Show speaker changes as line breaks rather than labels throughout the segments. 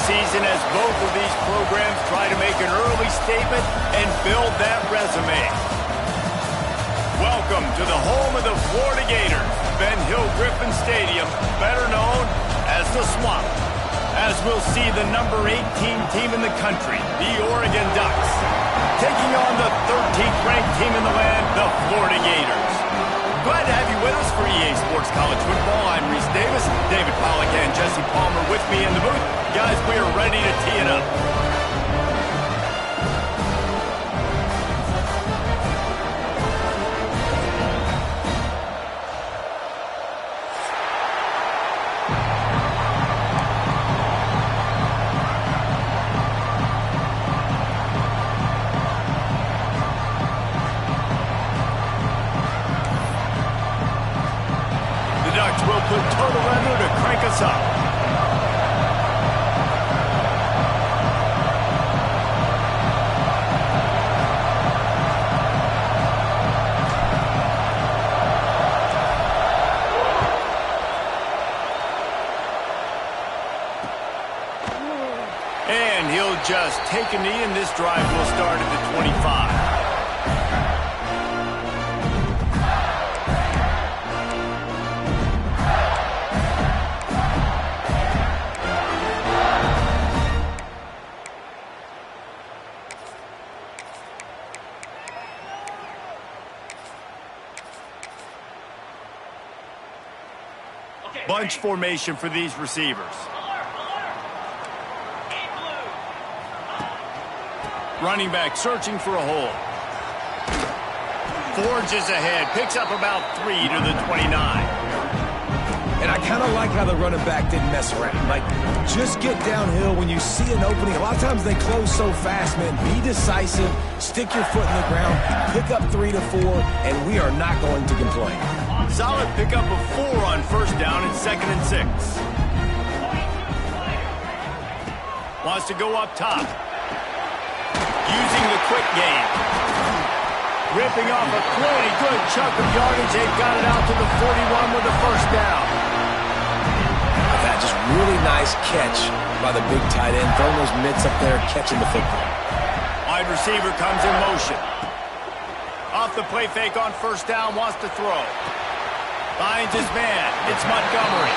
season as both of these programs try to make an early statement and build that resume. Welcome to the home of the Florida Gators, Ben Hill Griffin Stadium, better known as the Swamp, as we'll see the number 18 team in the country, the Oregon Ducks, taking on the 13th ranked team in the land, the Florida Gators. Glad to have you with us for EA Sports College Football. I'm Reese Davis, David Pollack and Jesse Palmer with me in the booth. Guys, we are ready to tee it up. Will put total weather to crank us up. And he'll just take a knee, and this drive will start at the 25. Bunch formation for these receivers. Running back searching for a hole. Forges ahead, picks up about 3 to the 29.
And I kind of like how the running back didn't mess around. Like, just get downhill when you see an opening. A lot of times they close so fast, man. Be decisive, stick your foot in the ground, pick up 3 to 4, and we are not going to complain.
Solid pickup of 4 on first down and 2nd and 6. Wants to go up top. Using the quick game. Ripping off a pretty good chunk of yardage. They've got it out to the 41 with the first down.
That just really nice catch by the big tight end. Throwing those mitts up there, catching the football.
Wide receiver comes in motion. Off the play fake on first down, wants to throw. Finds his man. It's Montgomery.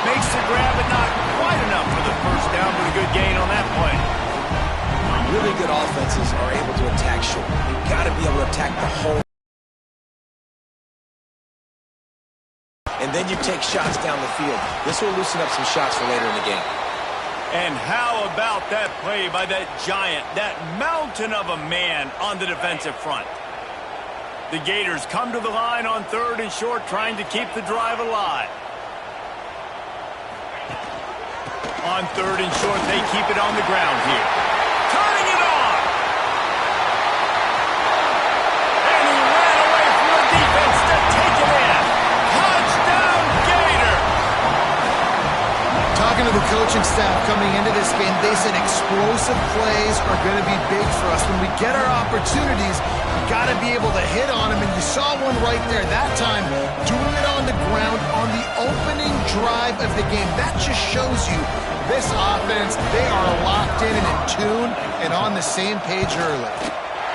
Makes the grab, but not quite enough for the first down, but a good gain on that play.
Really good offenses are able to attack short. You've got to be able to attack the whole. And then you take shots down the field. This will loosen up some shots for later in the game.
And how about that play by that giant, that mountain of a man on the defensive front? The Gators come to the line on 3rd and short, trying to keep the drive alive. On 3rd and short, they keep it on the ground here. Turning it on! And he ran away from the defense to take it in. Touchdown, Gator!
Talking to the coaching staff coming into this game, they said explosive plays are going to be big for us. When we get our opportunities, got to be able to hit on him, and you saw one right there that time, doing it on the ground on the opening drive of the game. That just shows you this offense, they are locked in and in tune and on the same page early.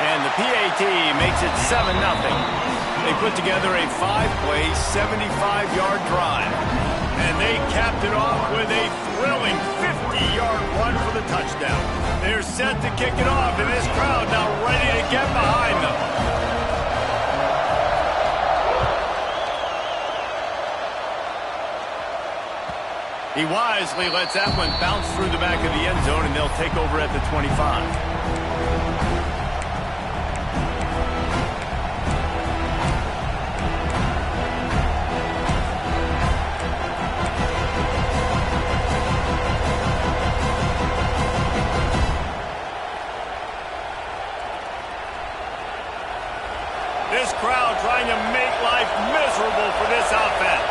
And the PAT makes it 7-0. They put together a 5-play, 75-yard drive. And they capped it off with a thrilling 50-yard run for the touchdown. They're set to kick it off, and this crowd now ready to get behind them. He wisely lets that one bounce through the back of the end zone, and they'll take over at the 25. This crowd trying to make life miserable for this offense.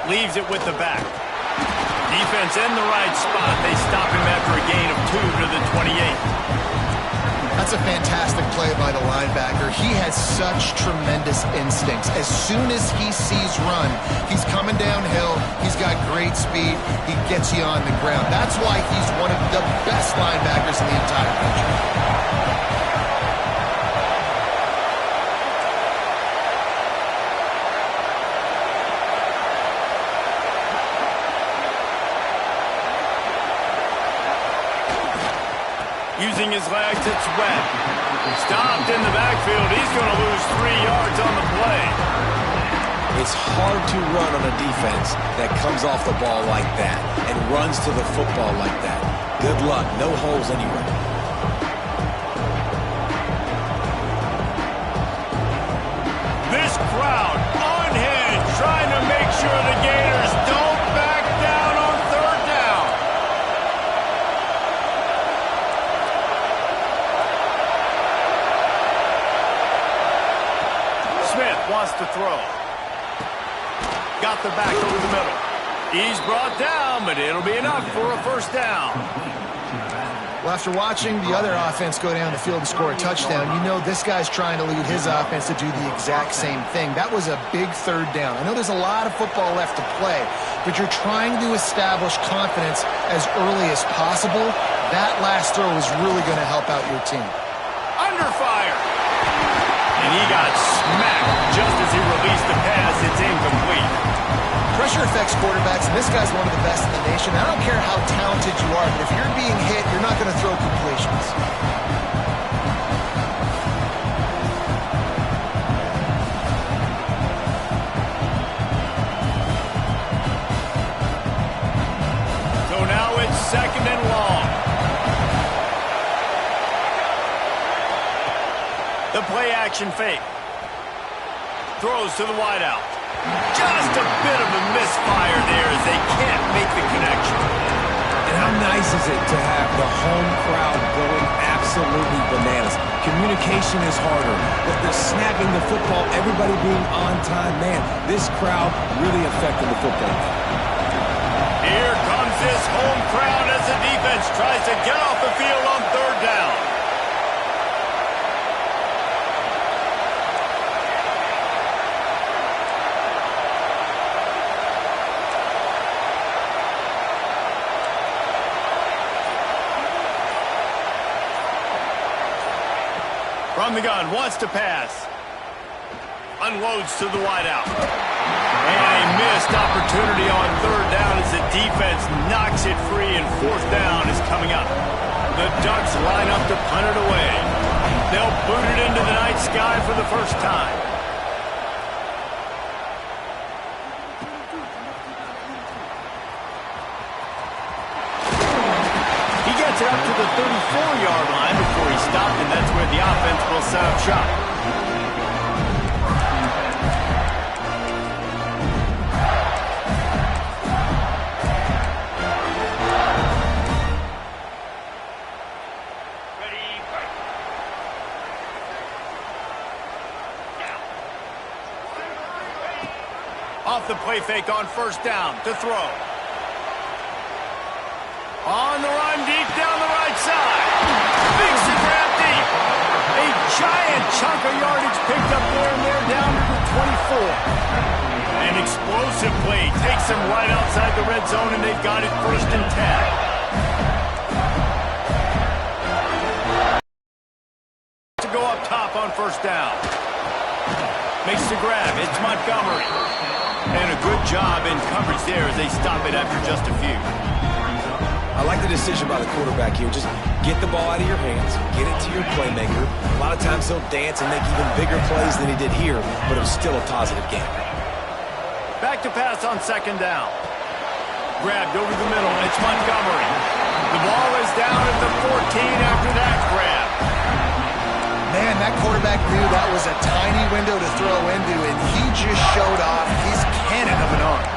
Leaves it with the back. Defense in the right spot. They stop him after a gain of 2 to the 28.
That's a fantastic play by the linebacker. he has such tremendous instincts. As soon as he sees run, he's coming downhill. He's got great speed. He gets you on the ground. That's why he's one of the best linebackers in the entire country.
Using his legs, it's wet. Stopped in the backfield. He's going to lose 3 yards on the play.
It's hard to run on a defense that comes off the ball like that and runs to the football like that. Good luck. No holes anywhere.
This crowd unhinged, trying to make sure the Gators don't back down on third down. Smith wants to throw. Got the back over the middle. He's brought down, but it'll be enough for a first down.
Well, after watching the other offense go down the field and score a touchdown, you know this guy's trying to lead his offense to do the exact same thing. That was a big third down. I know there's a lot of football left to play, but you're trying to establish confidence as early as possible. That last throw is really going to help out your team.
Under fire. And he got smacked just as he released the pass. It's incomplete.
Pressure affects quarterbacks, and this guy's one of the best in the nation. I don't care how talented you are, but if you're being hit, you're not going to throw completions.
So now it's 2nd and long. The play action fake. Throws to the wideout. Just a bit of a misfire there as they can't make the connection.
And how nice is it to have the home crowd going absolutely bananas? Communication is harder. The snapping the football, everybody being on time. Man, this crowd really affected the football.
Here comes this home crowd as the defense tries to get off the field on third down. From the gun, wants to pass. Unloads to the wideout. And a missed opportunity on third down as the defense knocks it free and fourth down is coming up. The Ducks line up to punt it away. They'll boot it into the night sky for the first time. He gets it up to the 34-yard line before he stopped, and that's where the offense will set up shop. Off the play fake on first down to throw. On the run, deep down the right side. Makes the grab deep. A giant chunk of yardage picked up there, and they're down to the 24. An explosive play takes them right outside the red zone, and they've got it 1st and 10. To go up top on first down. Makes the grab. It's Montgomery. And a good job in coverage there as they stop it after just a few.
I like the decision by the quarterback here. Just get the ball out of your hands, get it to your playmaker. A lot of times he'll dance and make even bigger plays than he did here, but it was still a positive game.
Back to pass on 2nd down. Grabbed over the middle. It's Montgomery. The ball is down at the 14 after that grab.
Man, that quarterback knew that was a tiny window to throw into, and he just showed off his cannon of an arm.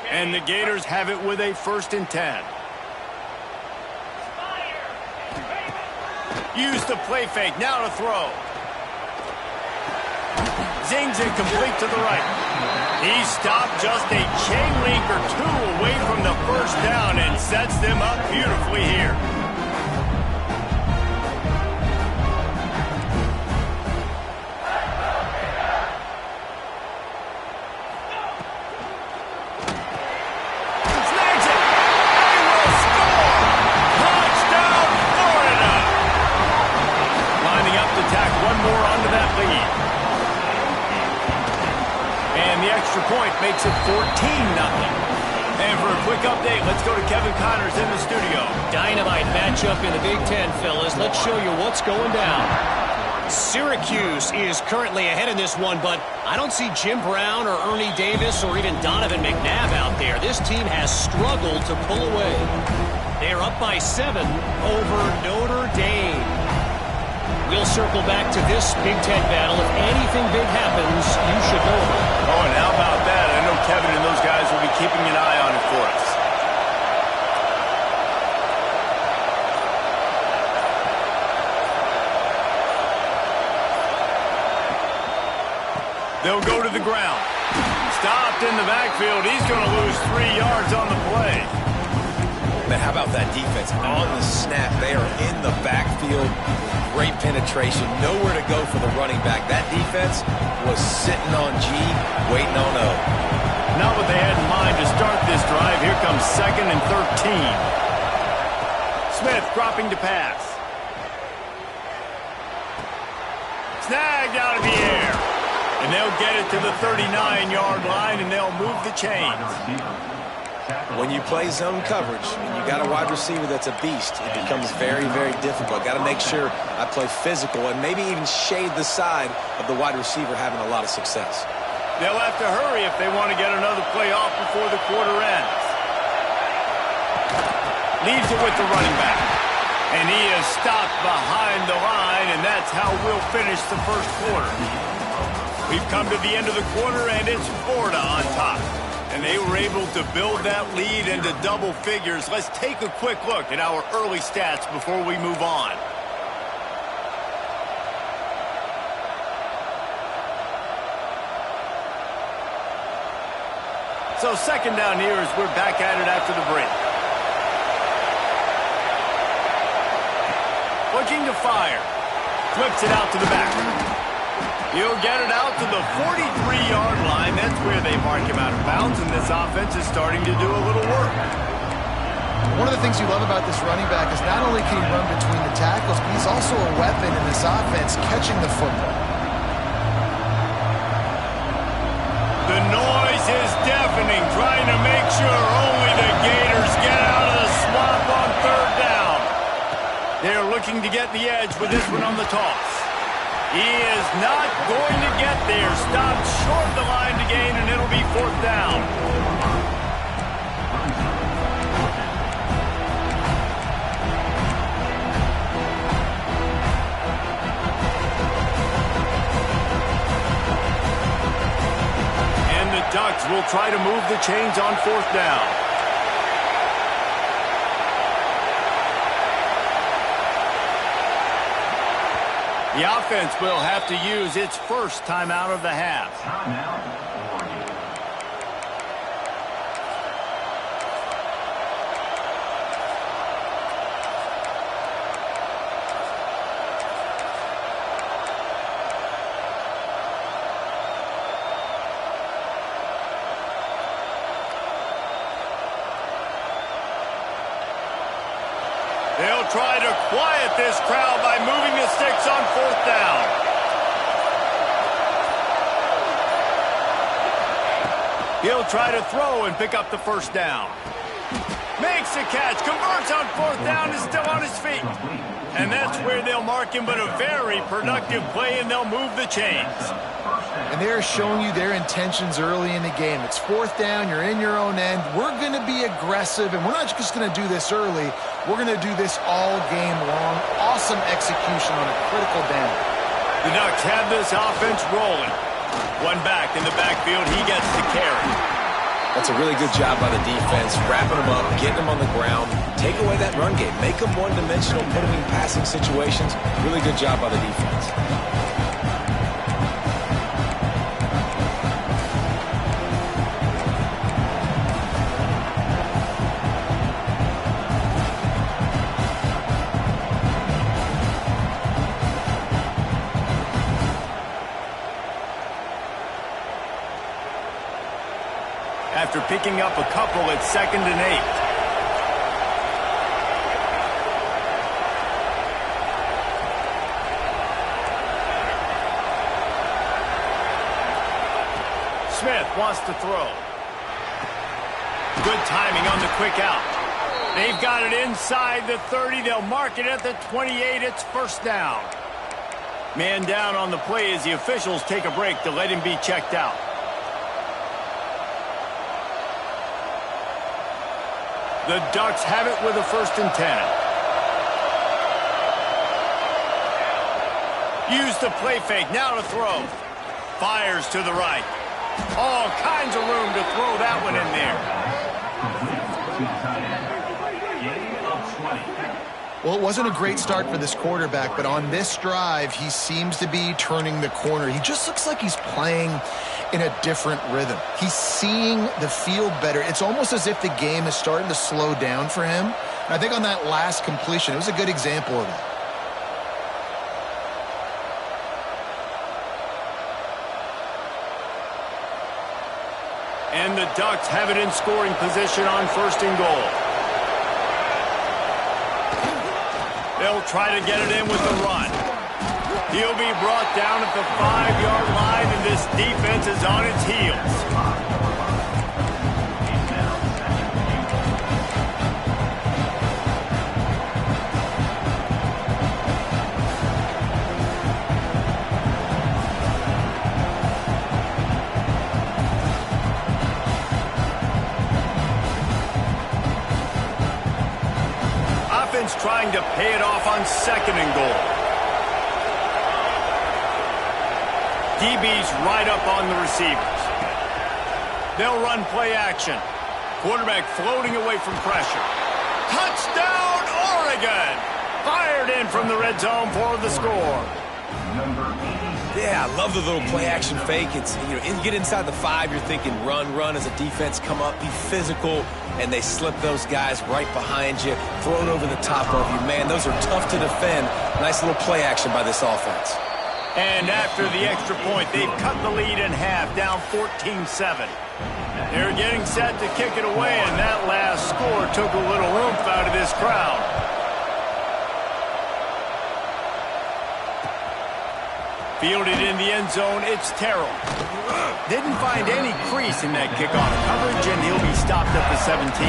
And the Gators have it with a 1st and 10. Use the play fake, now to throw. Zings it complete to the right. He stopped just a chain link or two away from the first down, quick update. Let's go to Kevin Connors in the studio.
Dynamite matchup in the Big Ten, fellas. Let's show you what's going down. Syracuse is currently ahead in this one, but I don't see Jim Brown or Ernie Davis or even Donovan McNabb out there. This team has struggled to pull away. They're up by 7 over Notre Dame. We'll circle back to this Big Ten battle. If anything big happens, you should know about it.
Oh, and how about that? I know Kevin and those guys will be keeping an eye on it for us. They'll go to the ground. Stopped in the backfield. He's going to lose 3 yards on the play.
Man, how about that defense? On the snap, they are in the backfield. Great penetration. Nowhere to go for the running back. That defense was sitting on G, waiting on O.
Not what they had in mind to start this drive. Here comes 2nd and 13. Smith dropping to pass. Snagged out of the air. And they'll get it to the 39-yard line, and they'll move the chains.
When you play zone coverage and you got a wide receiver that's a beast, it becomes very, very difficult. Got to make sure I play physical and maybe even shade the side of the wide receiver having a lot of success.
They'll have to hurry if they want to get another play off before the quarter ends. Leaves it with the running back. And he is stopped behind the line, and that's how we'll finish the first quarter. We've come to the end of the quarter, and it's Florida on top. And they were able to build that lead into double figures. Let's take a quick look at our early stats before we move on. So 2nd down here as we're back at it after the break. Looking to fire. Flips it out to the back. He'll get it out to the 43-yard line. That's where they mark him out of bounds, and this offense is starting to do a little work.
One of the things you love about this running back is not only can he run between the tackles, but he's also a weapon in this offense catching the football.
The noise is deafening, trying to make sure only the Gators get out of the swamp on 3rd down. They're looking to get the edge with this one on the toss. He is not going to get there. Stopped short the line to gain, and it'll be 4th down. And the Ducks will try to move the chains on 4th down. The offense will have to use its first timeout of the half. They'll try to quiet this crowd by moving the sticks on 4th down. He'll try to throw and pick up the 1st down. Makes a catch, converts on 4th down, is still on his feet. And that's where they'll mark him, but a very productive play, and they'll move the chains.
And they're showing you their intentions early in the game. It's 4th down, you're in your own end. We're going to be aggressive, and we're not just going to do this early. We're going to do this all game long. Awesome execution on a critical down.
The Ducks have this offense rolling. One back in the backfield, he gets the carry.
That's a really good job by the defense, wrapping them up, getting them on the ground, take away that run game, make them one-dimensional, put them in passing situations. Really good job by the defense.
After picking up a couple at 2nd and 8. Smith wants to throw. Good timing on the quick out. They've got it inside the 30. They'll mark it at the 28. It's first down. Man down on the play as the officials take a break to let him be checked out. The Ducks have it with a 1st and 10. Use the play fake. Now to throw. Fires to the right. All kinds of room to throw that one in there.
Well, it wasn't a great start for this quarterback, but on this drive, he seems to be turning the corner. He just looks like he's playing in a different rhythm. He's seeing the field better. It's almost as if the game is starting to slow down for him. And I think on that last completion, it was a good example of that.
And the Ducks have it in scoring position on 1st and goal. They'll try to get it in with the run. He'll be brought down at the 5-yard line, and this defense is on its heels. Trying to pay it off on 2nd and goal. DB's right up on the receivers. They'll run play action. Quarterback floating away from pressure. Touchdown, Oregon! Fired in from the red zone for the score.
Yeah, I love the little play-action fake. It's, you get inside the 5, you're thinking run as a defense, come up, be physical, and they slip those guys right behind you, throw it over the top of you. Man, those are tough to defend. Nice little play action by this offense.
And after the extra point, they've cut the lead in half, down 14-7. They're getting set to kick it away, and that last score took a little oomph out of this crowd. Fielded in the end zone, it's Terrell. Didn't find any crease in that kickoff coverage, and he'll be stopped at the 17.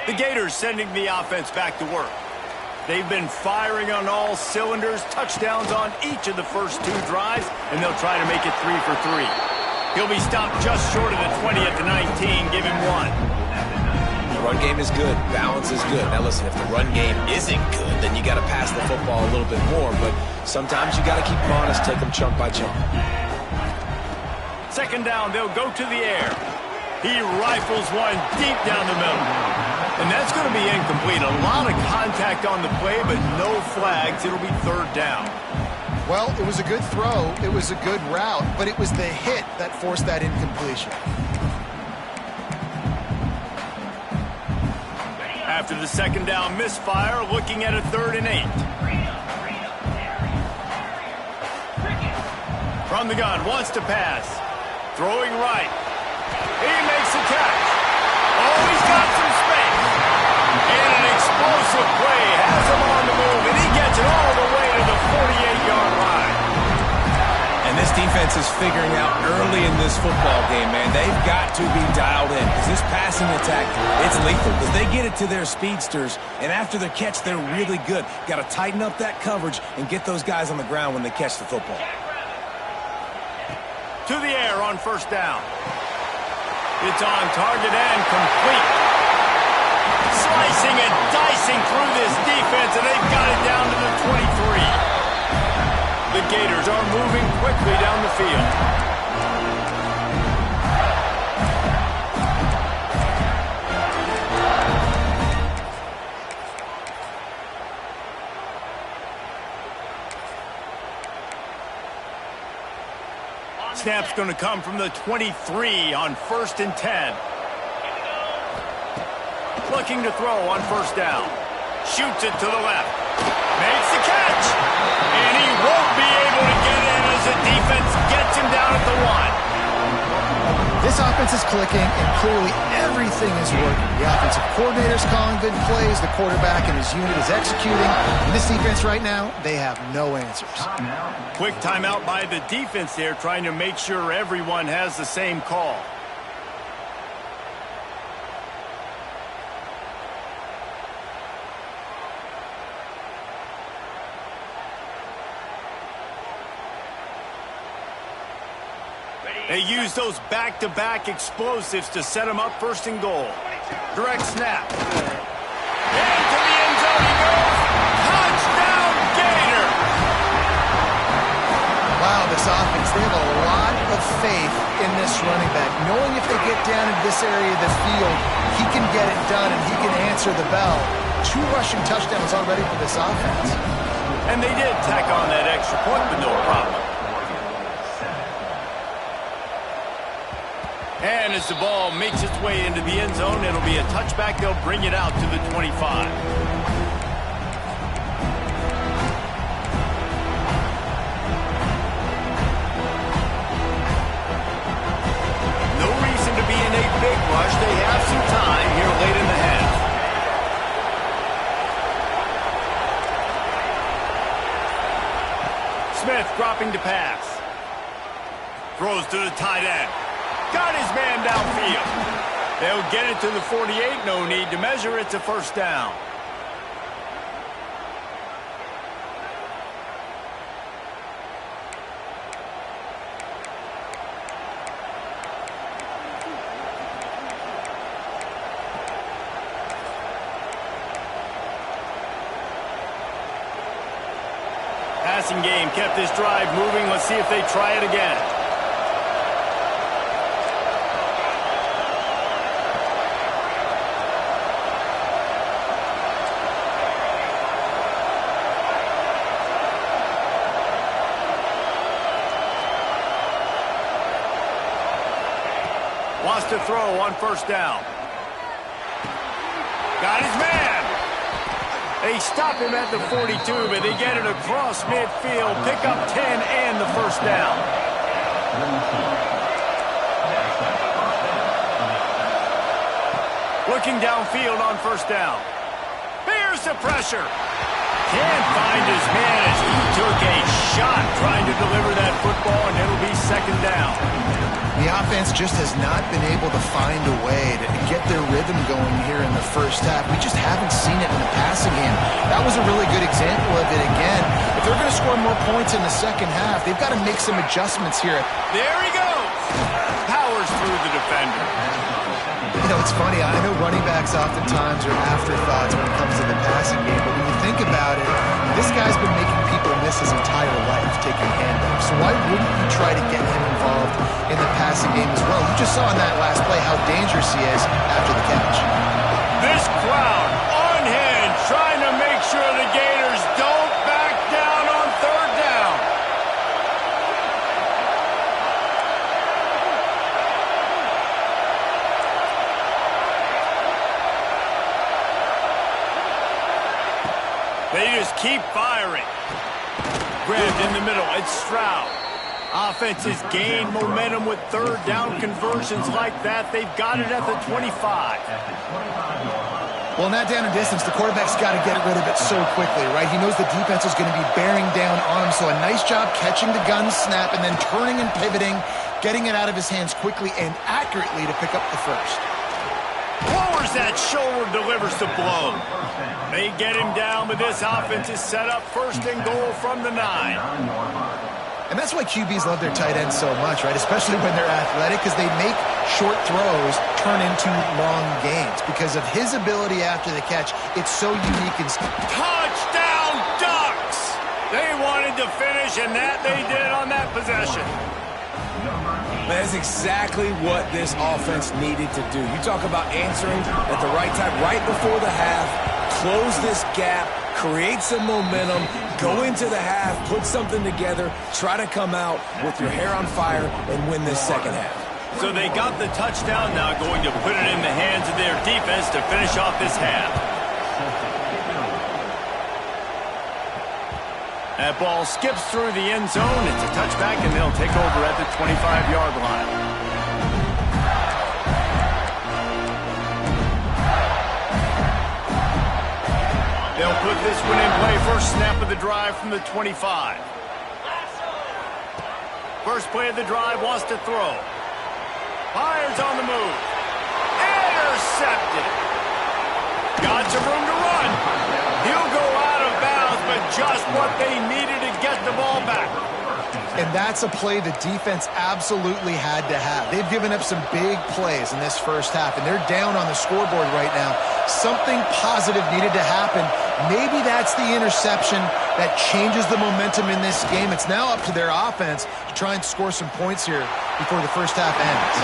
The Gators sending the offense back to work. They've been firing on all cylinders, touchdowns on each of the first 2 drives, and they'll try to make it 3 for 3. He'll be stopped just short of the 20 at the 19, give him 1.
The run game is good, balance is good. Now listen, if the run game isn't good, then you got to pass the football a little bit more, but sometimes you got to keep them honest, take them chunk by chunk.
2nd down, they'll go to the air. He rifles one deep down the middle. And that's going to be incomplete. A lot of contact on the play, but no flags. It'll be 3rd down.
Well, it was a good throw. It was a good route, but it was the hit that forced that incompletion.
After the 2nd down misfire, looking at a 3rd and 8. From the gun, wants to pass. Throwing right. He makes the catch. Oh, he's got some space. And an explosive play has him on the move, and he gets it all the way to the 48-yard line.
And this defense is figuring out early in this football game, man. They've got to be dialed in because this passing attack, it's lethal because they get it to their speedsters, and after the catch, they're really good. Got to tighten up that coverage and get those guys on the ground when they catch the football.
To the air on 1st down. It's on target and complete. Slicing and dicing through this defense, and they've got it down to the 23. The Gators are moving quickly down the field. Snap's going to come from the 23 on 1st and 10. Looking to throw on 1st down. Shoots it to the left. Makes the catch. And he won't be able to get in as the defense gets him down at the 1.
This offense is clicking, and clearly everything is working. The offensive coordinator's calling good plays. The quarterback and his unit is executing. And this defense right now, they have no answers.
Quick timeout by the defense there, trying to make sure everyone has the same call. They use those back-to-back explosives to set them up first and goal. Direct snap. Into the end zone he goes. Touchdown, Gator!
Wow, this offense, they have a lot of faith in this running back. Knowing if they get down in this area of the field, he can get it done and he can answer the bell. 2 rushing touchdowns already for this offense.
And they did tack on that extra point with no problem. And as the ball makes its way into the end zone, it'll be a touchback. They'll bring it out to the 25. No reason to be in a big rush. They have some time here late in the half. Smith dropping to pass. Throws to the tight end. Got his man downfield. They'll get it to the 48. No need to measure. It's a first down. Passing game kept this drive moving. Let's see if they try it again. Wants to throw on first down. Got his man. They stop him at the 42, but they get it across midfield. Pick up 10 and the first down. Looking downfield on first down. Here's the pressure. Can't find his man as he took a shot trying to deliver that football, and it'll be second down.
The offense just has not been able to find a way to get their rhythm going here in the first half. We just haven't seen it in the passing game. That was a really good example of it again. If they're going to score more points in the second half, they've got to make some adjustments here.
There he goes. Powers through the defender.
You know, it's funny. I know running backs oftentimes are afterthoughts when it comes to the passing game, but when you think about it, this guy's been making people miss his entire life taking handoffs. So why wouldn't you try to get him involved in the passing game as well? You just saw in that last play how dangerous he is after the catch.
This crowd unhinged, trying to make sure the Gators don't back down on third down. They just keep firing. Grabbed in the middle. It's Stroud. Offense has gained momentum with third down conversions like that. They've got it at the 25.
Well, in that down and distance, the quarterback's got to get rid of it so quickly, right? He knows the defense is going to be bearing down on him, so a nice job catching the gun snap and then turning and pivoting, getting it out of his hands quickly and accurately to pick up the first.
Lowers that shoulder, delivers the blow. They get him down, but this offense is set up first and goal from the 9.
And that's why QBs love their tight ends so much, right? Especially when they're athletic, because they make short throws turn into long gains. Because of his ability after the catch, it's so unique and...
Touchdown, Ducks! They wanted to finish, and that they did on that possession.
That's exactly what this offense needed to do. You talk about answering at the right time, right before the half, close this gap, create some momentum, go into the half, put something together, try to come out with your hair on fire and win this second half.
So they got the touchdown, now going to put it in the hands of their defense to finish off this half. That ball skips through the end zone. It's a touchback, and they'll take over at the 25-yard line. They'll put this one in play. First snap of the drive from the 25. First play of the drive, wants to throw. Fires on the move. Intercepted. Got some room to run. He'll go out of bounds, but just what they needed to get the ball back.
And that's a play the defense absolutely had to have. They've given up some big plays in this first half, and they're down on the scoreboard right now. Something positive needed to happen. Maybe that's the interception that changes the momentum in this game. It's now up to their offense to try and score some points here before the first half ends.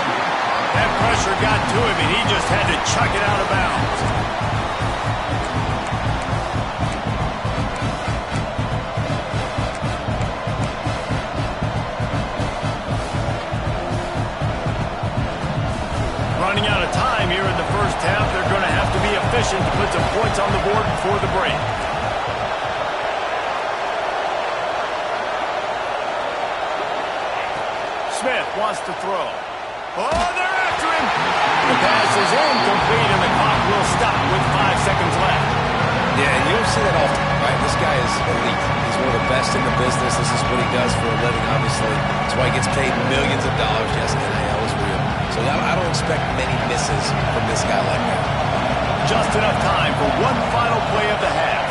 That pressure got to him, and he just had to chuck it out of bounds. Running out of time here in the first half. They're going to have to be efficient to put some points on the board before the break. Smith wants to throw. Oh, they're after him. The pass is incomplete, and the clock will stop with 5 seconds left.
Yeah, and you don't see that often, right? This guy is elite. He's one of the best in the business. This is what he does for a living, obviously. That's why he gets paid millions of dollars. Yes, NIL is real. So I don't expect many misses from this guy like that.
Just enough time for one final play of the half.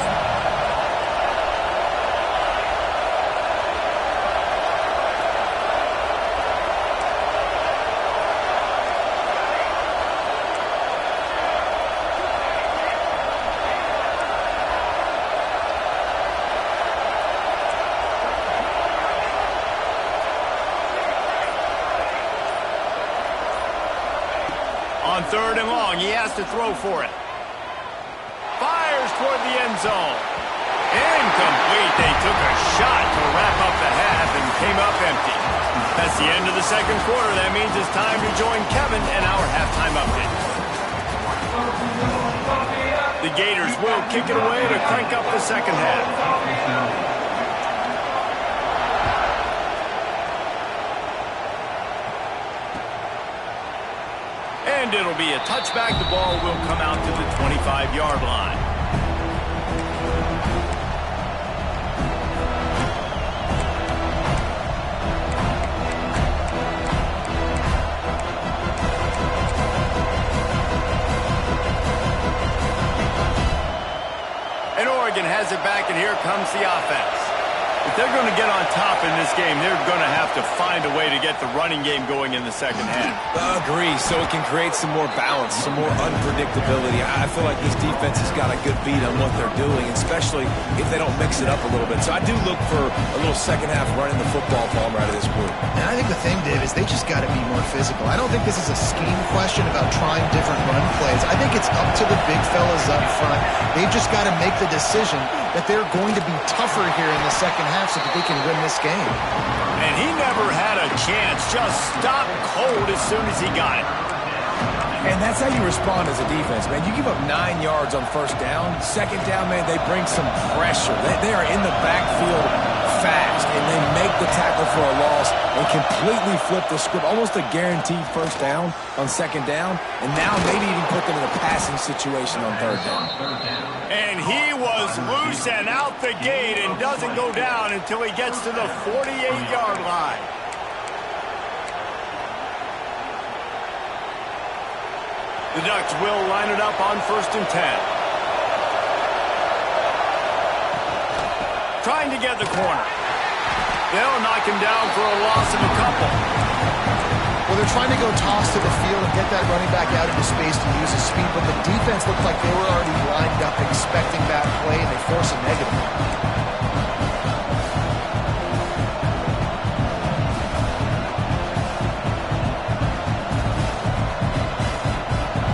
On 3rd and long, he has to throw for it. Fires toward the end zone. Incomplete. They took a shot to wrap up the half and came up empty. That's the end of the second quarter. That means it's time to join Kevin and our halftime update. The Gators will kick it away to crank up the second half. And it'll be a touchback. The ball will come out to the 25-yard line. And Oregon has it back, and here comes the offense. If they're going to get on top in this game, they're going to have to find a way to get the running game going in the second half.
Agree, so it can create some more balance, some more unpredictability. I feel like this defense has got a good beat on what they're doing, especially if they don't mix it up a little bit. So I do look for a little second half running the football bomber out of this group.
And I think the thing, Dave, is they just got to be more physical. I don't think this is a scheme question about trying different run plays. I think it's up to the big fellas up front. They've just got to make the decision that they're going to be tougher here in the second half so that they can win this game.
And he never had a chance. Just stopped cold as soon as he got it.
And that's how you respond as a defense, man. You give up 9 yards on first down. Second down, man, they bring some pressure. They are in the backfield fast, and they make the tackle for a loss and completely flip the script. Almost a guaranteed first down on second down, and now maybe even put them in a passing situation on third down.
And he was loose and out the gate and doesn't go down until he gets to the 48-yard line. The Ducks will line it up on 1st and 10. Trying to get the corner. They'll knock him down for a loss of a couple.
Well, they're trying to go toss to the field and get that running back out into space to use his speed, but the defense looked like they were already lined up expecting that play, and they force a negative.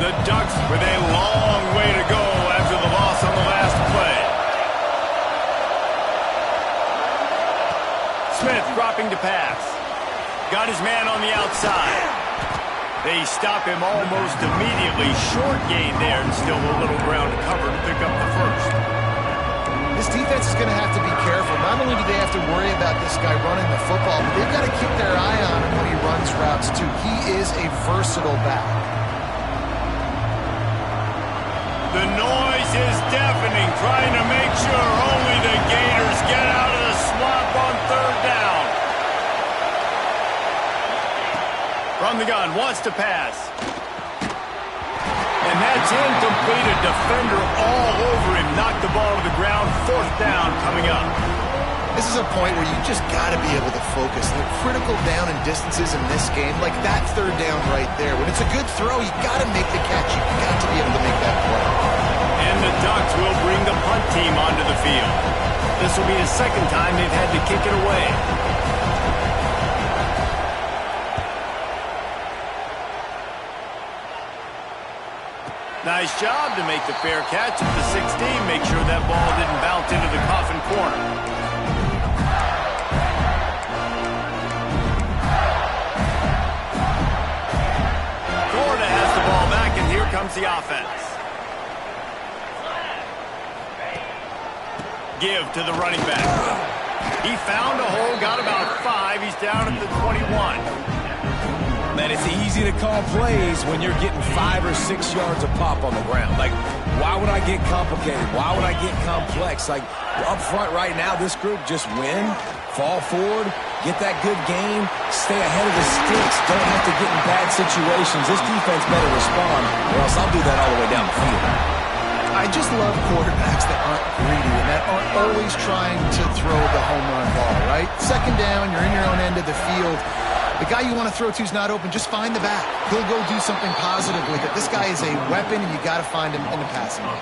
The Ducks with a long way to go after the loss on the last play. Smith dropping to pass. Got his man on the outside. They stop him almost immediately. Short gain there, and still a little ground to cover to pick up the first.
This defense is going to have to be careful. Not only do they have to worry about this guy running the football, but they've got to keep their eye on him when he runs routes, too. He is a versatile back.
The noise is deafening trying to make sure only the Gators get out of the swamp on third down. From the gun, wants to pass. And that's incomplete. A defender all over him. Knocked the ball to the ground. Fourth down coming up.
This is a point where you just got to be able to focus. The critical down and distances in this game, like that third down right there. When it's a good throw, you got to make the catch. You got to be able to make that play.
And the Ducks will bring the punt team onto the field. This will be the second time they've had to kick it away. Nice job to make the fair catch at the 16. Make sure that ball didn't bounce into the coffin corner. Florida has the ball back, and here comes the offense. Give to the running back. He found a hole, got about 5. He's down at the 21.
Man, it's easy to call plays when you're getting 5 or 6 yards of pop on the ground. Like, why would I get complicated? Why would I get complex? Like, up front right now, this group just win, fall forward, get that good game, stay ahead of the sticks, don't have to get in bad situations. This defense better respond, or else I'll do that all the way down the field.
I just love quarterbacks that aren't greedy and that aren't always trying to throw the home run ball, right? Second down, you're in your own end of the field. The guy you want to throw to is not open. Just find the back. He'll go do something positive with it. This guy is a weapon, and you got to find him in the passing game.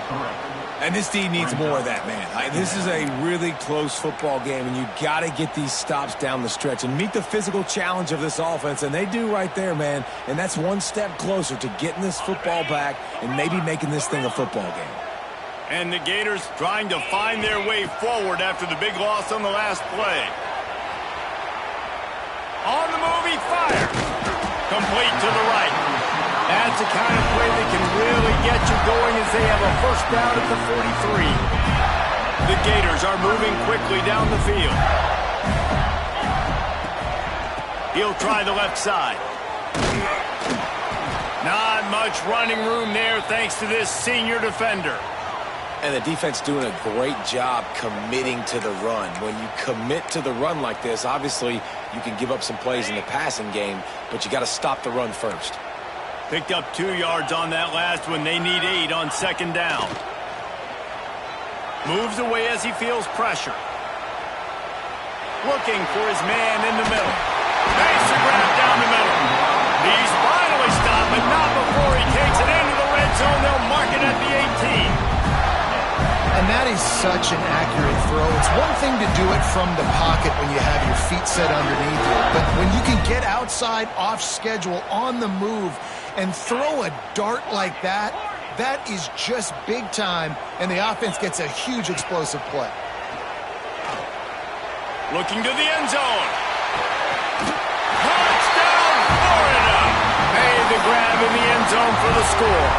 And this D needs more of that, man. This is a really close football game, and you got to get these stops down the stretch and meet the physical challenge of this offense, and they do right there, man. And that's one step closer to getting this football back and maybe making this thing a football game.
And the Gators trying to find their way forward after the big loss on the last play. On the move, he fires. Complete to the right. That's the kind of play that can really get you going as they have a first down at the 43. The Gators are moving quickly down the field. He'll try the left side. Not much running room there thanks to this senior defender.
And the defense doing a great job committing to the run. When you commit to the run like this, obviously you can give up some plays in the passing game, but you got to stop the run first.
Picked up 2 yards on that last one. They need 8 on second down. Moves away as he feels pressure. Looking for his man in the middle. Makes a grab down the middle. He's finally stopped, but not before he takes it into the red zone. They'll mark it at the 18.
And that is such an accurate throw. It's one thing to do it from the pocket when you have your feet set underneath you, but when you can get outside, off schedule, on the move, and throw a dart like that, that is just big time, and the offense gets a huge explosive play.
Looking to the end zone. Touchdown, Florida! Made the grab in the end zone for the score.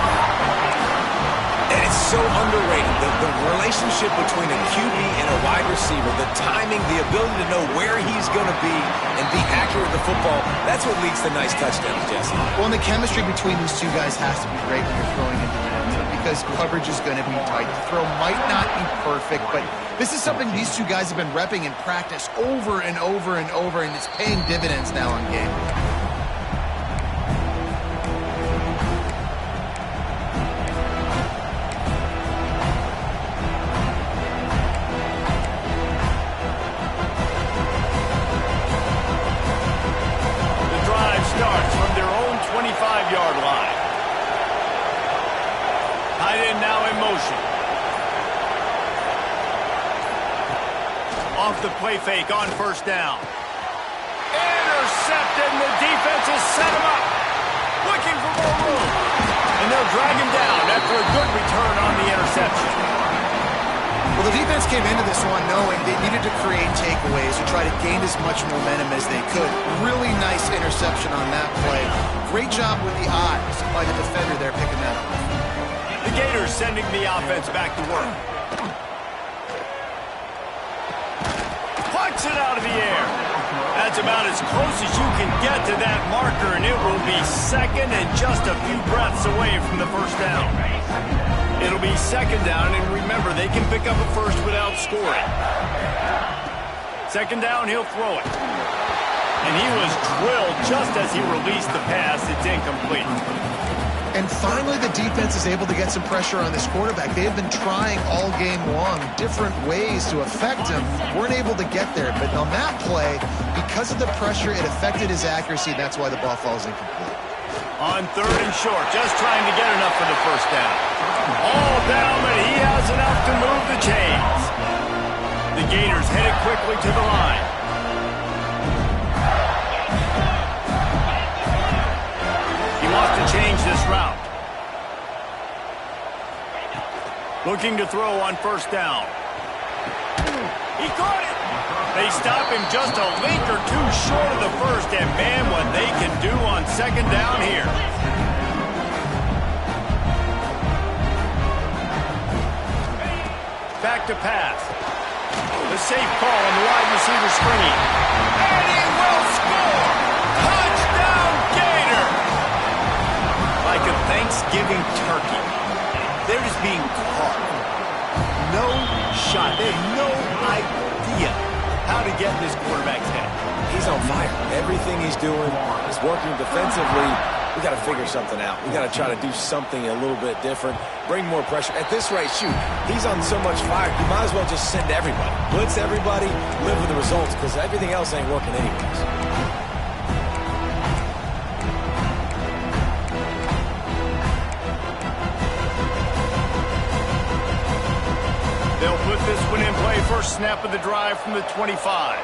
And it's so underrated, the relationship between a QB and a wide receiver, the timing, the ability to know where he's going to be and be accurate with the football, that's what leads to nice touchdowns, Jesse.
Well, and the chemistry between these two guys has to be great when you're throwing into the end zone because coverage is going to be tight. The throw might not be perfect, but this is something these two guys have been repping in practice over and over and over, and it's paying dividends now in game.
Starts from their own 25-yard line. Tight end now in motion. Off the play fake on first down. Intercepted, and the defense has set him up. Looking for more room. And they'll drag him down after a good return on the interception.
Well, the defense came into this one knowing they needed to create takeaways to try to gain as much momentum as they could. Really nice interception on that play. Great job with the eyes by the defender there picking that up.
The Gators sending the offense back to work. Puts it out of the air. That's about as close as you can get to that marker, and it will be second and just a few breaths away from the first down. It'll be second down, and remember, they can pick up a first without scoring. Second down, he'll throw it. And he was drilled just as he released the pass. It's incomplete.
And finally, the defense is able to get some pressure on this quarterback. They have been trying all game long different ways to affect him. Weren't able to get there. But on that play, because of the pressure, it affected his accuracy. That's why the ball falls incomplete.
On third and short, just trying to get enough for the first down. All down, but he has enough to move the chains. The Gators headed quickly to the line. He wants to change this route. Looking to throw on first down. He caught it. They stop him just a link or two short of the first, and man, what they can do on second down here. Back to pass. The safe call on the wide receiver screen. And he will score! Touchdown, Gator! Like a Thanksgiving turkey. They're just being carved. No shot. They have no idea how to get in this quarterback's head.
He's on fire. Everything he's doing is working defensively. We got to figure something out. We got to try to do something a little bit different. Bring more pressure. At this rate, shoot, he's on so much fire, you might as well just send everybody. Blitz everybody, live with the results, because everything else ain't working anyways.
They'll put this one in play. First snap of the drive from the 25.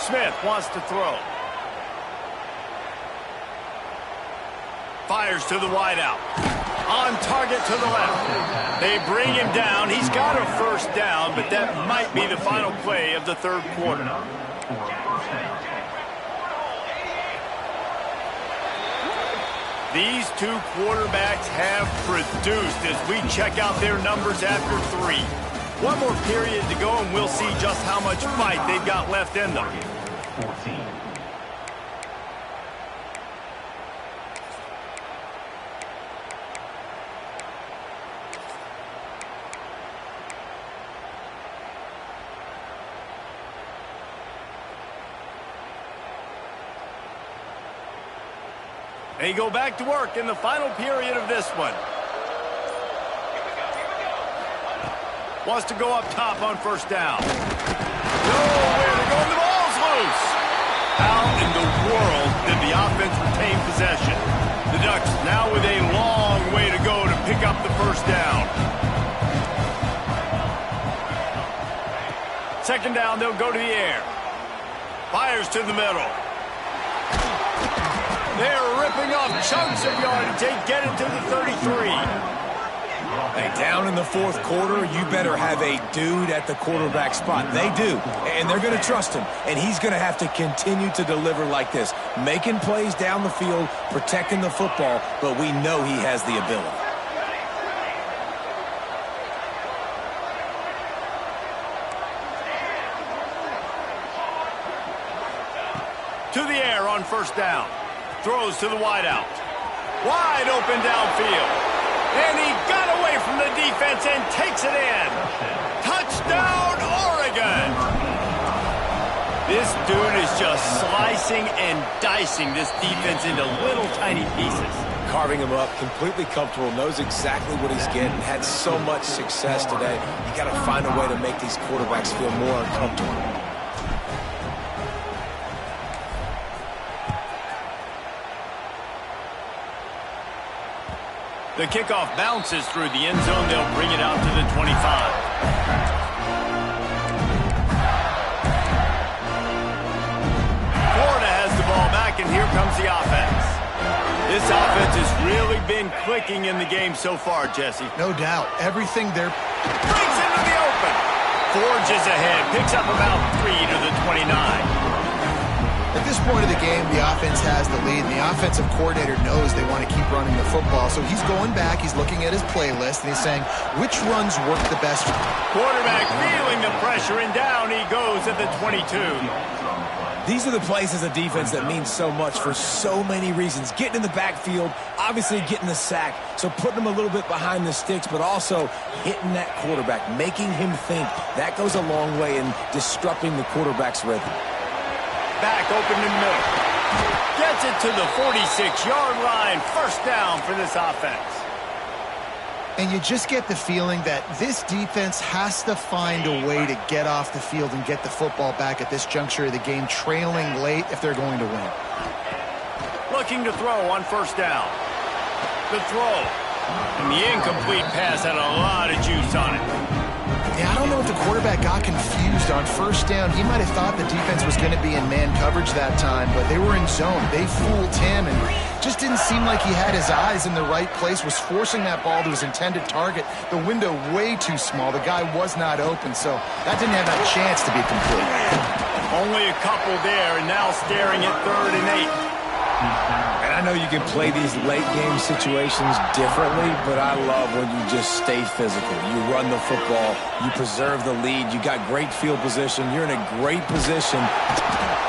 Smith wants to throw. Fires to the wideout. On target to the left. They bring him down. He's got a first down, but that might be the final play of the third quarter. These two quarterbacks have produced as we check out their numbers after three. One more period to go, and we'll see just how much fight they've got left in them. 14. They go back to work in the final period of this one. Wants to go up top on first down. Nowhere to go, and the ball's loose. How in the world did the offense retain possession? The Ducks now with a long way to go to pick up the first down. Second down, they'll go to the air. Fires to the middle. They're ripping off chunks of yardage. They get it to the 33.
Hey, down in the fourth quarter, you better have a dude at the quarterback spot. They do, and they're going to trust him, and he's going to have to continue to deliver like this, making plays down the field, protecting the football, but we know he has the ability.
To the air on first down. Throws to the wideout. Wide open downfield. And he got away from the defense and takes it in. Touchdown, Oregon. This dude is just slicing and dicing this defense into little tiny pieces.
Carving him up, completely comfortable, knows exactly what he's getting, had so much success today. You got to find a way to make these quarterbacks feel more uncomfortable.
The kickoff bounces through the end zone. They'll bring it out to the 25. Florida has the ball back, and here comes the offense. This offense has really been clicking in the game so far, Jesse.
No doubt. Everything there.
Brings into the open. Forges ahead. Picks up about 3 to the 29.
At this point of the game, the offense has the lead, and the offensive coordinator knows they want to keep running the football. So he's going back, he's looking at his playlist, and he's saying, which runs work the best?
Quarterback feeling the pressure, and down he goes at the 22.
These are the plays as a defense that mean so much for so many reasons. Getting in the backfield, obviously getting the sack, so putting them a little bit behind the sticks, but also hitting that quarterback, making him think. That goes a long way in disrupting the quarterback's rhythm.
Back open in the middle. Gets it to the 46-yard line. First down for this offense.
And you just get the feeling that this defense has to find a way to get off the field and get the football back at this juncture of the game, trailing late if they're going to win.
Looking to throw on first down. The throw. And the incomplete pass had a lot of juice on it.
Yeah, I don't know if the quarterback got confused on first down. He might have thought the defense was going to be in man coverage that time, but they were in zone. They fooled him and just didn't seem like he had his eyes in the right place, was forcing that ball to his intended target. The window way too small. The guy was not open, so that didn't have that chance to be complete.
Only a couple there, and now staring at 3rd and 8.
And I know you can play these late game situations differently, but I love when you just stay physical. You run the football, you preserve the lead, you got great field position, you're in a great position.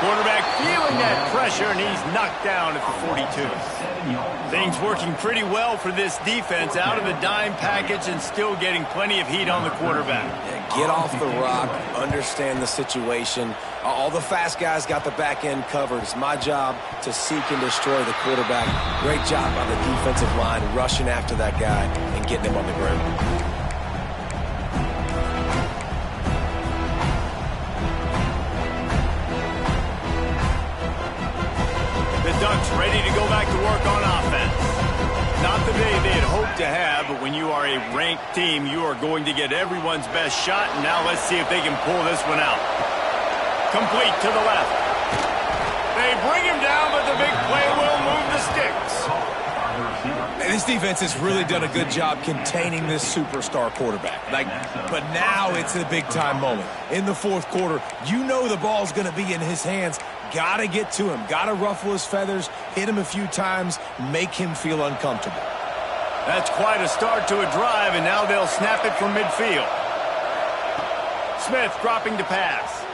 Quarterback feeling that pressure, and he's knocked down at the 42. Things working pretty well for this defense, out of the dime package and still getting plenty of heat on the quarterback.
Get off the rock, understand the situation. All the fast guys got the back end covered. It's my job to seek and destroy the quarterback. Great job by the defensive line rushing after that guy and getting him on the ground.
The Ducks ready to go back to work on offense. Not the day they had hoped to have, but when you are a ranked team, you are going to get everyone's best shot. And now let's see if they can pull this one out. Complete to the left. They bring him down, but the big play will move the sticks.
And this defense has really done a good job containing this superstar quarterback. But now it's a big-time moment. In the 4th quarter, you know the ball's going to be in his hands. Got to get to him. Got to ruffle his feathers, hit him a few times, make him feel uncomfortable.
That's quite a start to a drive, and now they'll snap it from midfield. Smith dropping to pass.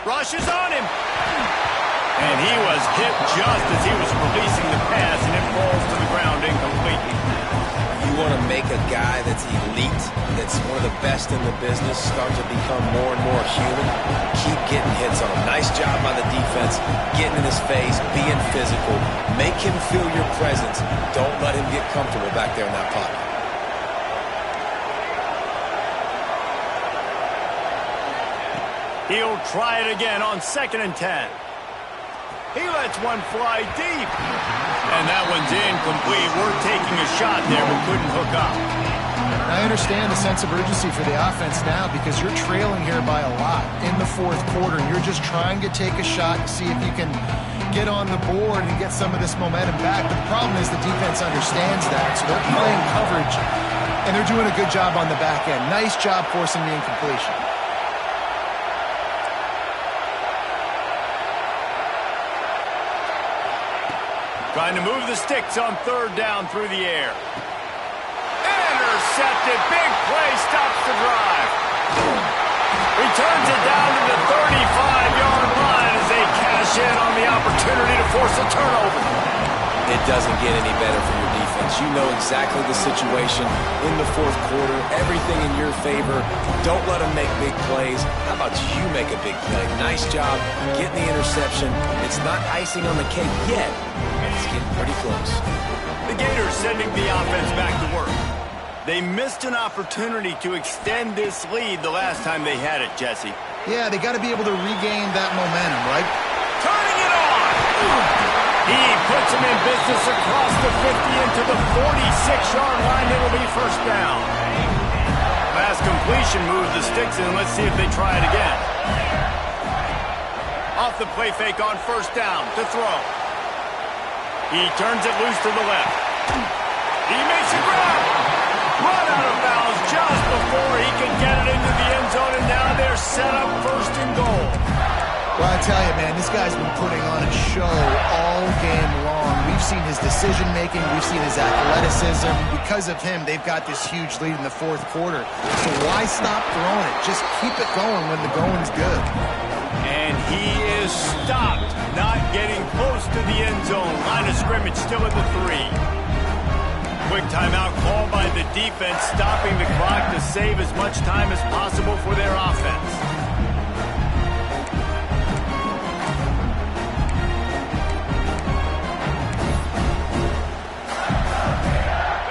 Rushes on him. And he was hit just as he was releasing the pass, and it falls to the ground incomplete.
You want to make a guy that's elite, that's one of the best in the business, start to become more and more human. Keep getting hits on him. Nice job by the defense, getting in his face, being physical. Make him feel your presence. Don't let him get comfortable back there in that pocket.
He'll try it again on 2nd and 10. He lets one fly deep. And that one's incomplete. We're taking a shot there, but couldn't hook up.
I understand the sense of urgency for the offense now because you're trailing here by a lot in the 4th quarter, and you're just trying to take a shot to see if you can get on the board and get some of this momentum back. But the problem is the defense understands that, so they're playing coverage, and they're doing a good job on the back end. Nice job forcing the incompletion.
Trying to move the sticks on 3rd down through the air. Intercepted. Big play. Stops the drive. Returns it down to the 35-yard line as they cash in on the opportunity to force a turnover.
It doesn't get any better for your defense. You know exactly the situation in the 4th quarter. Everything in your favor. Don't let them make big plays. How about you make a big play? Nice job getting the interception. It's not icing on the cake yet. It's getting pretty close.
The Gators sending the offense back to work. They missed an opportunity to extend this lead the last time they had it, Jesse.
Yeah, they got to be able to regain that momentum, right?
Turning it on! He puts him in business across the 50 into the 46-yard line. It'll be first down. Pass completion moves the sticks in. Let's see if they try it again. Off the play fake on first down to throw. He turns it loose to the left. He makes a grab. Run out of bounds just before he can get it into the end zone, and now they're set up 1st and goal.
Well, I tell you, man, this guy's been putting on a show all game long. We've seen his decision-making. We've seen his athleticism. Because of him, they've got this huge lead in the 4th quarter. So why stop throwing it? Just keep it going when the going's good.
And he is stopped, not getting close to the end zone. Line of scrimmage still at the 3. Quick timeout called by the defense, stopping the clock to save as much time as possible for their offense.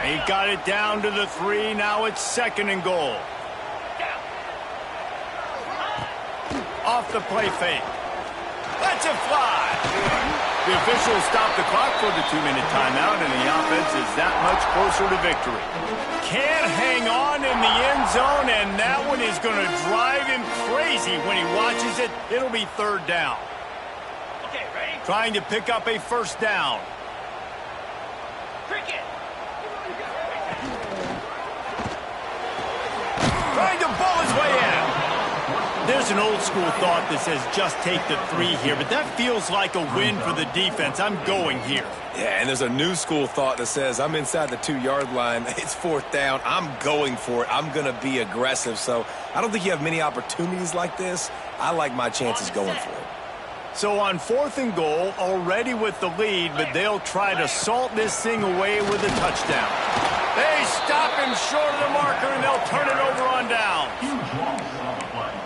He got it down to the 3. Now it's 2nd and goal. Off the play fake. Lets it fly. The officials stop the clock for the 2-minute timeout, and the offense is that much closer to victory. Can't hang on in the end zone, and that one is going to drive him crazy when he watches it. It'll be 3rd down. Okay, ready? Trying to pick up a 1st down. Cricket. Trying to ball his way in. There's an old school thought that says just take the 3 here, but that feels like a win for the defense. I'm going here.
Yeah, and there's a new school thought that says I'm inside the 2-yard line. It's 4th down. I'm going for it. I'm going to be aggressive. So I don't think you have many opportunities like this. I like my chances going for it.
So on 4th and goal, already with the lead, but they'll try to salt this thing away with a touchdown. They stop him short of the marker, and they'll turn it over on down.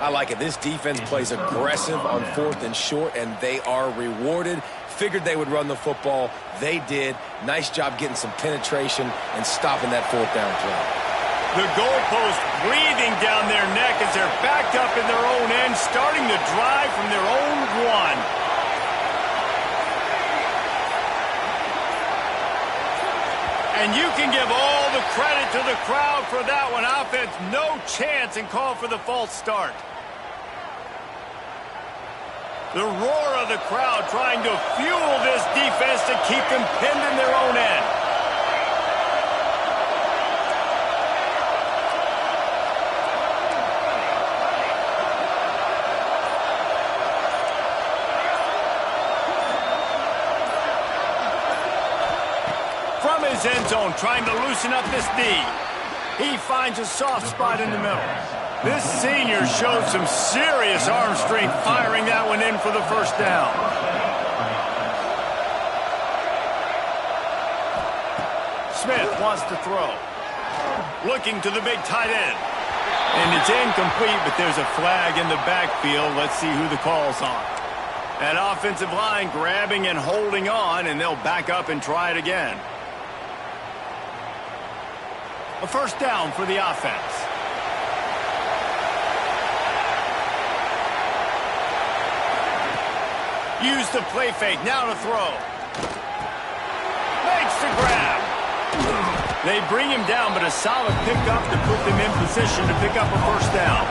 I like it. This defense plays aggressive on 4th and short, and they are rewarded. Figured they would run the football. They did. Nice job getting some penetration and stopping that 4th down play.
The goalpost breathing down their neck as they're backed up in their own end, starting the drive from their own 1. And you can give all the credit to the crowd for that one. Offense, no chance, and call for the false start. The roar of the crowd trying to fuel this defense to keep them pinned in their own end. From his end zone, trying to loosen up this D. He finds a soft spot in the middle. This senior showed some serious arm strength firing that one in for the 1st down. Smith wants to throw. Looking to the big tight end. And it's incomplete, but there's a flag in the backfield. Let's see who the call's on. That offensive line grabbing and holding on, and they'll back up and try it again. A 1st down for the offense. Use the play fake, now to throw. Makes the grab. They bring him down, but a solid pickup to put them in position to pick up a 1st down.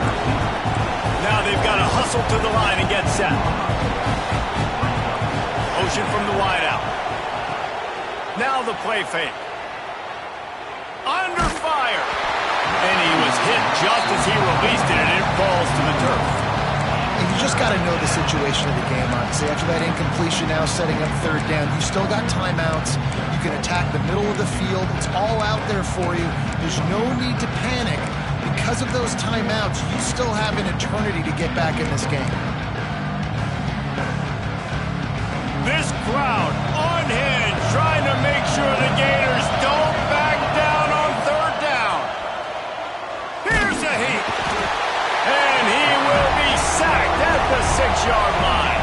Now they've got to hustle to the line and get set. Motion from the wideout. Now the play fake. Under fire. And he was hit just as he released it, and it falls to the turf.
And you just got to know the situation of the game, honestly. After that incompletion now setting up 3rd down, you still got timeouts. You can attack the middle of the field. It's all out there for you. There's no need to panic. Because of those timeouts, you still have an eternity to get back in this game.
This crowd unhinged, trying to make sure the Gators don't back down on 3rd down. Here's a heat. And he will be sacked at the 6-yard line.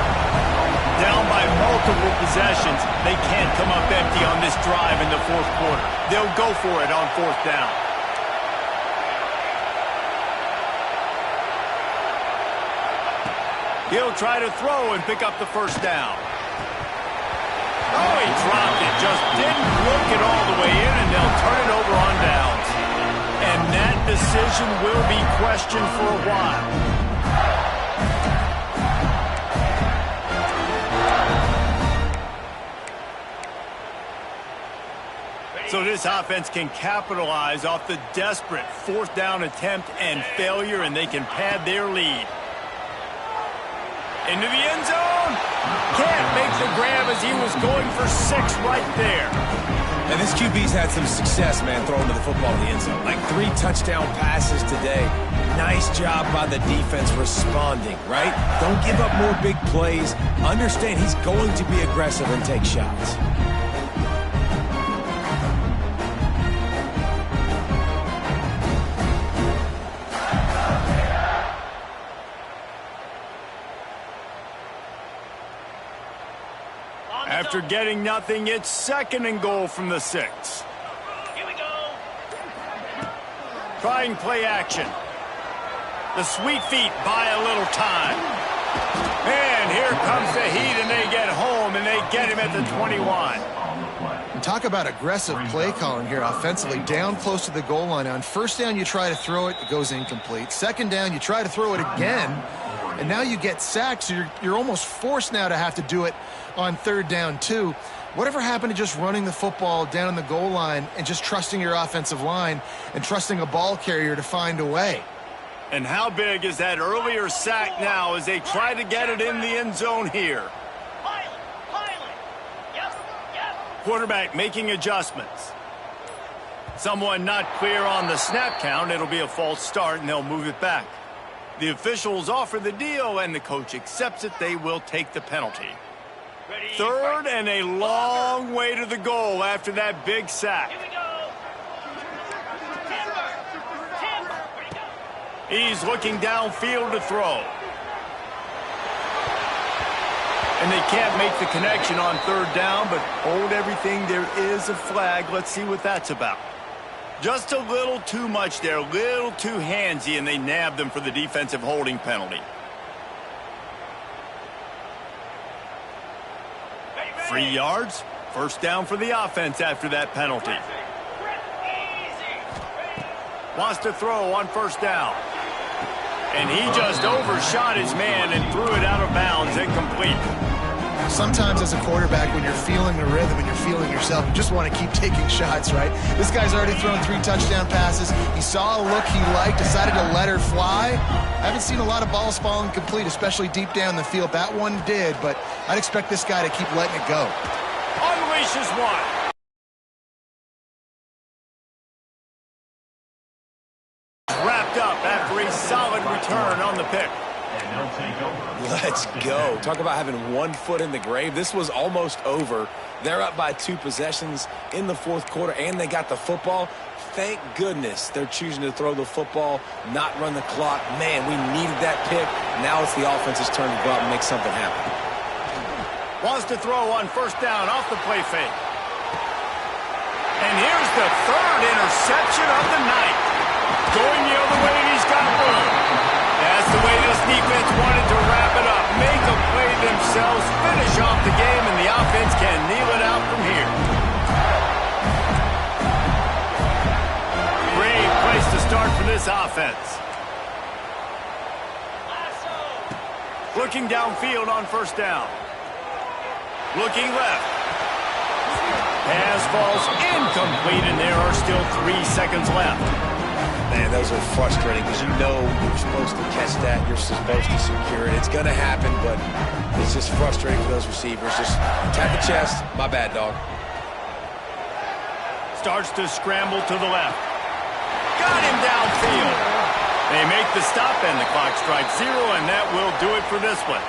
Down by multiple possessions, they can't come up empty on this drive in the 4th quarter. They'll go for it on 4th down. He'll try to throw and pick up the 1st down. Oh, he dropped it. Just didn't look it all the way in, and they'll turn it over on downs. And that decision will be questioned for a while. So this offense can capitalize off the desperate 4th down attempt and failure, and they can pad their lead. Into the end zone. Can't make the grab as he was going for 6 right there.
And this QB's had some success, man, throwing to the football in the end zone. Like 3 touchdown passes today. Nice job by the defense responding, right? Don't give up more big plays. Understand he's going to be aggressive and take shots.
After getting nothing, it's 2nd and goal from the 6.
Here we go.
Trying play action. The sweet feet buy a little time. And here comes the heat, and they get home, and they get him at the 21.
And talk about aggressive play calling here offensively. Down close to the goal line. On 1st down, you try to throw it. It goes incomplete. 2nd down, you try to throw it again. And now you get sacked, so you're almost forced now to have to do it on 3rd down, too. Whatever happened to just running the football down the goal line and just trusting your offensive line and trusting a ball carrier to find a way?
And how big is that earlier sack now as they try to get it in the end zone here? Quarterback making adjustments. Someone not clear on the snap count. It'll be a false start, and they'll move it back. The officials offer the deal, and the coach accepts it. They will take the penalty. 3rd and a long way to the goal after that big sack. He's looking downfield to throw. And they can't make the connection on 3rd down, but hold everything. There is a flag. Let's see what that's about. Just a little too much there, a little too handsy, and they nabbed them for the defensive holding penalty. 3 yards, 1st down for the offense after that penalty. Wants to throw on 1st down. And he just overshot his man and threw it out of bounds, incomplete.
Sometimes as a quarterback, when you're feeling the rhythm and you're feeling yourself, you just want to keep taking shots, right? This guy's already thrown 3 touchdown passes. He saw a look he liked, decided to let her fly. I haven't seen a lot of balls falling complete, especially deep down the field. That one did, but I'd expect this guy to keep letting it go.
Unleashes one. Wrapped up after a solid return on the pick.
Let's go. Talk about having 1 foot in the grave. This was almost over. They're up by 2 possessions in the 4th quarter, and they got the football. Thank goodness they're choosing to throw the football, not run the clock. Man, we needed that pick. Now it's the offense's turn to go out and make something happen.
Wants to throw on 1st down off the play fake. And here's the 3rd interception of the night. Going the other way, and he's got room. That's the way this defense wanted to wrap it up. Make a play themselves, finish off the game, and the offense can kneel it out from here. Great place to start for this offense. Looking downfield on 1st down. Looking left. Pass falls incomplete, and there are still 3 seconds left.
Man, those are frustrating because you know you're supposed to catch that. You're supposed to secure it. It's going to happen, but it's just frustrating for those receivers. Just tap the chest. My bad, dog.
Starts to scramble to the left. Got him downfield. They make the stop, and the clock strikes 0, and that will do it for this one.